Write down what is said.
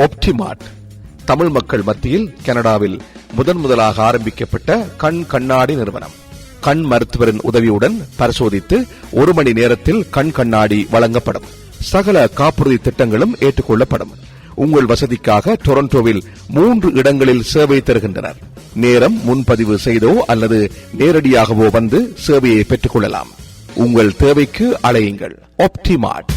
Optimart Tamil மக்கள் மத்தியில் கனடாவில் முதலாக ஆரம்பிக்கப்பட்ட கண் கண்ணாடி நிறுவனம். கண் மருத்துவரின் உதவியுடன் பரிசோதித்து 1 மணி நேரத்தில் கண் கண்ணாடி வழங்கப்படும். சகல காப்புறுதி திட்டங்களும் ஏற்றுக்கொள்ளப்படும். உங்கள் வசதிக்காக டொரண்டோவில் 3 இடங்களில் சேவை தருகின்றனர். நேரம் முன்பதிவு செய்தோ அல்லது நேரடியாகவோ வந்து சேவையை பெற்றுக் கொள்ளலாம். உங்கள் தேவைக்கு அழையுங்கள். ஒப்டிமார்ட்.